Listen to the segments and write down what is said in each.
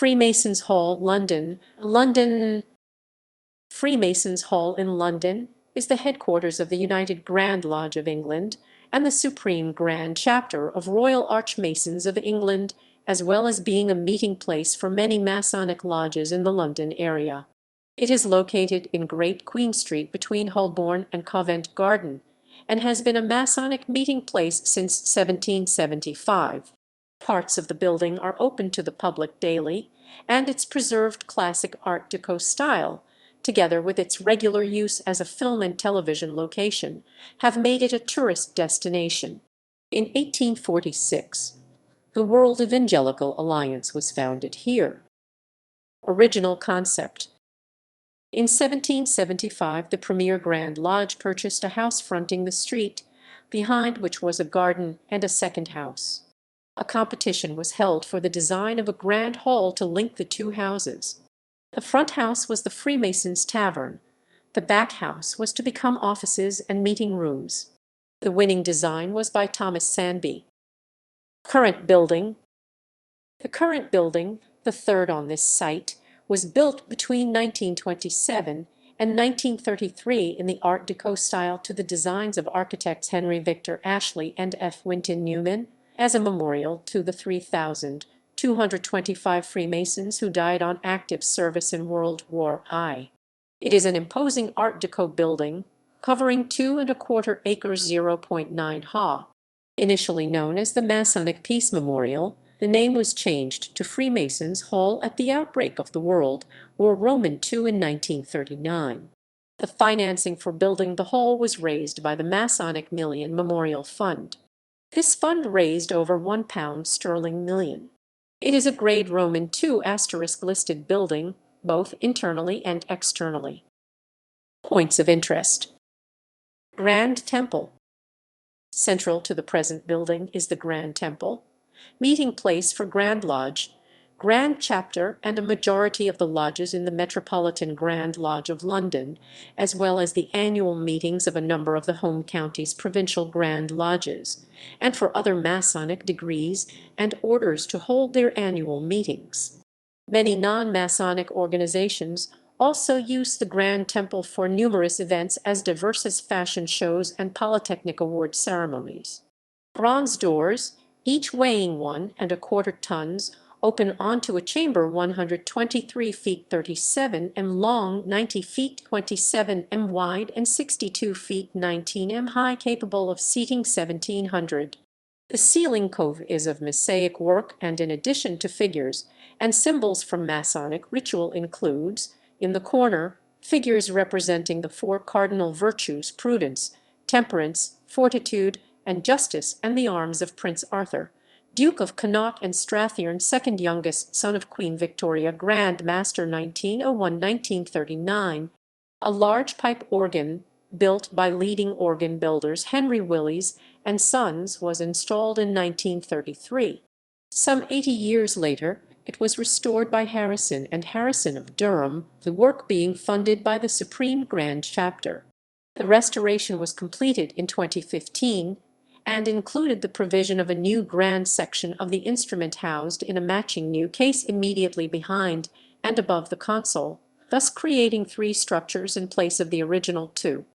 Freemasons Hall, London. Freemasons Hall in London is the headquarters of the United Grand Lodge of England and the Supreme Grand Chapter of Royal Archmasons of England, as well as being a meeting place for many Masonic lodges in the London area. It is located in Great Queen Street between Holborn and Covent Garden, and has been a Masonic meeting place since 1775. Parts of the building are open to the public daily, and its preserved classic Art Deco style, together with its regular use as a film and television location, have made it a tourist destination. In 1846, the World Evangelical Alliance was founded here. Original concept. In 1775, the Premier Grand Lodge purchased a house fronting the street, behind which was a garden and a second house. A competition was held for the design of a grand hall to link the two houses. The front house was the Freemasons' Tavern. The back house was to become offices and meeting rooms. The winning design was by Thomas Sandby. Current building. The current building, the third on this site, was built between 1927 and 1933 in the Art Deco style to the designs of architects Henry Victor Ashley and F. Winton Newman, as a memorial to the 3,225 Freemasons who died on active service in World War I. It is an imposing Art Deco building, covering 2¼ acres 0.9 ha. Initially known as the Masonic Peace Memorial, the name was changed to Freemasons Hall at the outbreak of the World War II in 1939. The financing for building the hall was raised by the Masonic Million Memorial Fund. This fund raised over £1 million. It is a grade Roman II * listed building, both internally and externally. Points of interest. Grand Temple. Central to the present building is the Grand Temple, meeting place for Grand Lodge, Grand Chapter, and a majority of the lodges in the Metropolitan Grand Lodge of London, as well as the annual meetings of a number of the home counties' provincial Grand Lodges, and for other Masonic degrees and orders to hold their annual meetings. Many non-Masonic organizations also use the Grand Temple for numerous events as diverse as fashion shows and Polytechnic award ceremonies. Bronze doors, each weighing 1¼ tons, open onto a chamber 123 feet 37 m long, 90 feet 27 m wide, and 62 feet 19 m high, capable of seating 1,700. The ceiling cove is of mosaic work, and in addition to figures and symbols from Masonic ritual includes, in the corner, figures representing the 4 cardinal virtues: prudence, temperance, fortitude, and justice, and the arms of Prince Arthur, Duke of Connaught and Strathearn, second youngest son of Queen Victoria, Grand Master 1901–1939. A large pipe organ, built by leading organ builders Henry Willys and Sons, was installed in 1933. Some 80 years later, it was restored by Harrison and Harrison of Durham, the work being funded by the Supreme Grand Chapter. The restoration was completed in 2015 and included the provision of a new grand section of the instrument housed in a matching new case immediately behind and above the console, thus creating 3 structures in place of the original 2.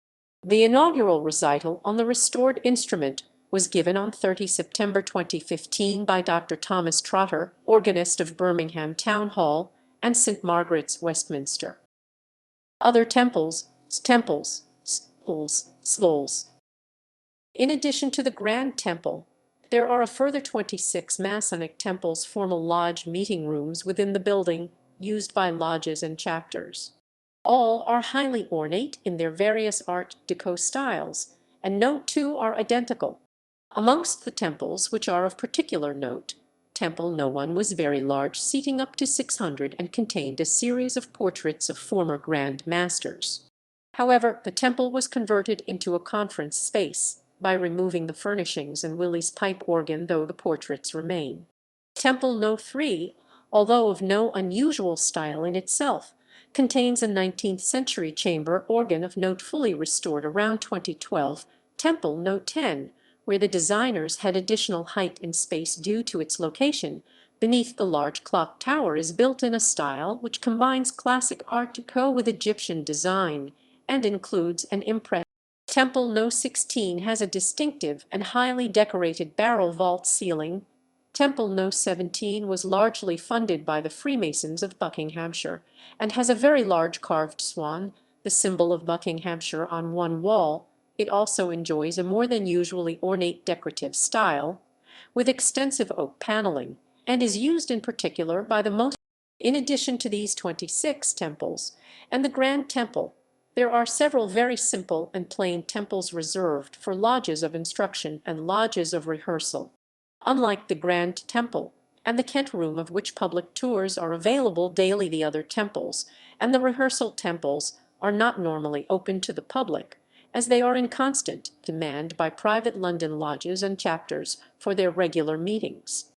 The inaugural recital on the restored instrument was given on 30 September 2015 by Dr. Thomas Trotter, organist of Birmingham Town Hall and St. Margaret's, Westminster. Other temples, schools. In addition to the Grand Temple, there are a further 26 Masonic temples, formal lodge meeting rooms within the building, used by lodges and chapters. All are highly ornate in their various Art Deco styles, and no 2 are identical. Amongst the temples which are of particular note, Temple No. 1 was very large, seating up to 600, and contained a series of portraits of former Grand Masters. However, the temple was converted into a conference space by removing the furnishings and Willys' pipe organ, though the portraits remain. Temple No. 3, although of no unusual style in itself, contains a 19th-century chamber organ of note fully restored around 2012. Temple No. 10, where the designers had additional height and space due to its location, beneath the large clock tower is built in a style which combines classic Art Deco with Egyptian design and includes an impressive. Temple No. 16 has a distinctive and highly decorated barrel vault ceiling. Temple No. 17 was largely funded by the Freemasons of Buckinghamshire and has a very large carved swan, the symbol of Buckinghamshire, on one wall. It also enjoys a more than usually ornate decorative style, with extensive oak paneling, and is used in particular by the most. In addition to these 26 temples and the Grand Temple, there are several very simple and plain temples reserved for lodges of instruction and lodges of rehearsal. Unlike the Grand Temple and the Kent Room, of which public tours are available daily, the other temples and the rehearsal temples are not normally open to the public, as they are in constant demand by private London lodges and chapters for their regular meetings.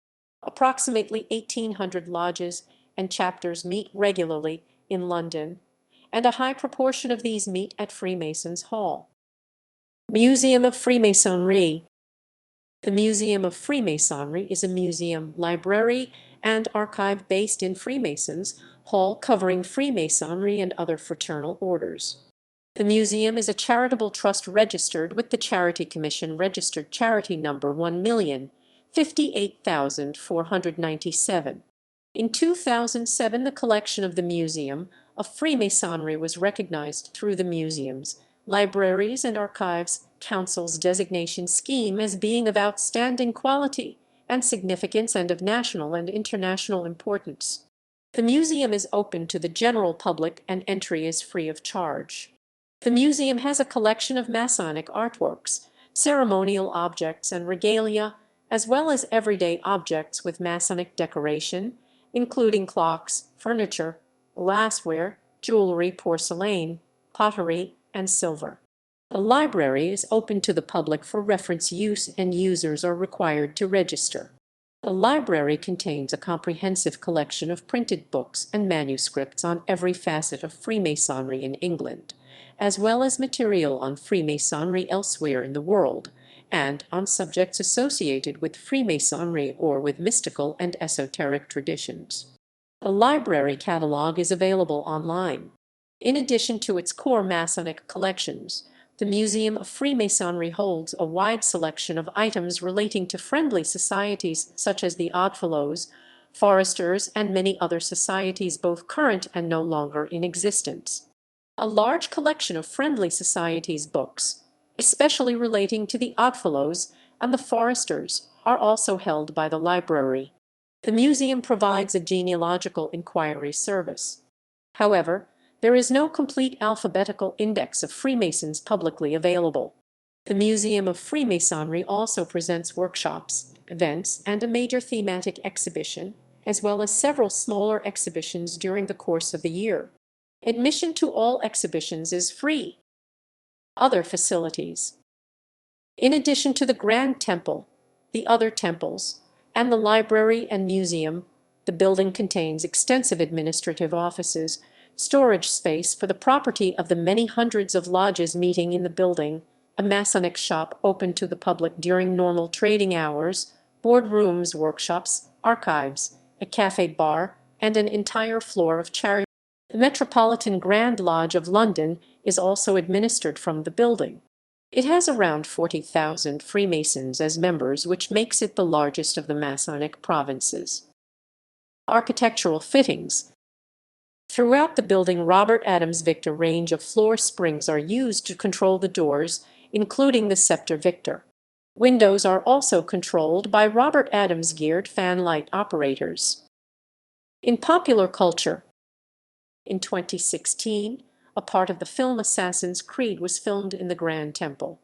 Approximately 1,800 lodges and chapters meet regularly in London, and a high proportion of these meet at Freemasons Hall. Museum of Freemasonry. The Museum of Freemasonry is a museum, library, and archive based in Freemasons Hall covering Freemasonry and other fraternal orders. The museum is a charitable trust registered with the Charity Commission, registered charity number 1,058,497. In 2007, the collection of the Museum of Freemasonry was recognized through the Museums, Libraries and Archives Council's designation scheme as being of outstanding quality and significance and of national and international importance. The museum is open to the general public and entry is free of charge. The museum has a collection of Masonic artworks, ceremonial objects and regalia, as well as everyday objects with Masonic decoration, including clocks, furniture, glassware, jewelry, porcelain, pottery, and silver. The library is open to the public for reference use and users are required to register. The library contains a comprehensive collection of printed books and manuscripts on every facet of Freemasonry in England, as well as material on Freemasonry elsewhere in the world, and on subjects associated with Freemasonry or with mystical and esoteric traditions. The library catalog is available online. In addition to its core Masonic collections, the Museum of Freemasonry holds a wide selection of items relating to friendly societies such as the Oddfellows, Foresters, and many other societies both current and no longer in existence. A large collection of friendly societies books, especially relating to the Oddfellows and the Foresters, are also held by the library. The museum provides a genealogical inquiry service. However, there is no complete alphabetical index of Freemasons publicly available. The Museum of Freemasonry also presents workshops, events, and a major thematic exhibition, as well as several smaller exhibitions during the course of the year. Admission to all exhibitions is free. Other facilities. In addition to the Grand Temple, the other temples, and the library and museum, the building contains extensive administrative offices, storage space for the property of the many hundreds of lodges meeting in the building, a Masonic shop open to the public during normal trading hours, boardrooms, workshops, archives, a cafe bar, and an entire floor of charity. The Metropolitan Grand Lodge of London is also administered from the building. It has around 40,000 Freemasons as members, which makes it the largest of the Masonic provinces. Architectural fittings. Throughout the building, Robert Adams Victor range of floor springs are used to control the doors, including the Scepter Victor. Windows are also controlled by Robert Adams geared fan light operators. In popular culture, in 2016, a part of the film Assassin's Creed was filmed in the Grand Temple.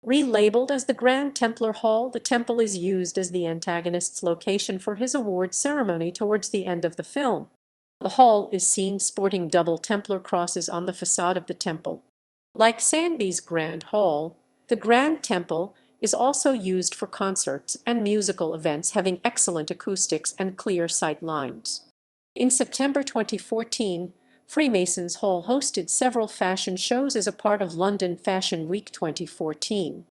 Relabeled as the Grand Templar Hall, the temple is used as the antagonist's location for his award ceremony towards the end of the film. The hall is seen sporting double Templar crosses on the facade of the temple. Like Sandby's Grand Hall, the Grand Temple is also used for concerts and musical events, having excellent acoustics and clear sight lines. In September 2014, Freemasons Hall hosted several fashion shows as a part of London Fashion Week 2014.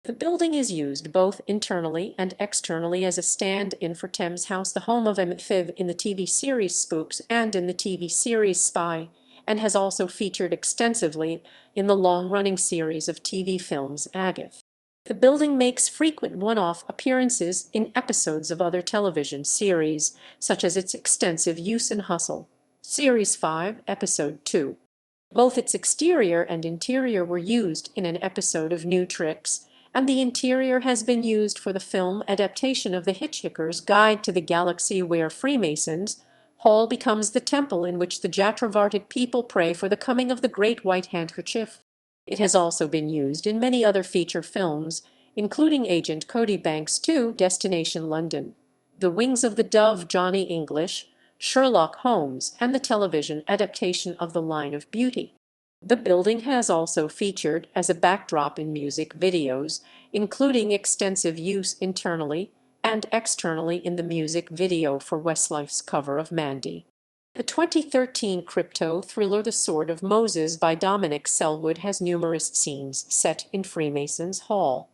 The building is used both internally and externally as a stand-in for Thames House, the home of Emmett Fiv in the TV series Spooks and in the TV series Spy, and has also featured extensively in the long-running series of TV films Agatha. The building makes frequent one-off appearances in episodes of other television series, such as its extensive use in Hustle, Series 5, Episode 2. Both its exterior and interior were used in an episode of New Tricks, and the interior has been used for the film adaptation of The Hitchhiker's Guide to the Galaxy, where Freemasons Hall becomes the temple in which the Jatravartic people pray for the coming of the Great White Handkerchief. It has also been used in many other feature films, including Agent Cody Banks 2, Destination London, The Wings of the Dove, Johnny English, Sherlock Holmes, and the television adaptation of The Line of Beauty. The building has also featured as a backdrop in music videos, including extensive use internally and externally in the music video for Westlife's cover of Mandy. The 2013 crypto thriller The Sword of Moses by Dominic Selwood has numerous scenes set in Freemasons Hall.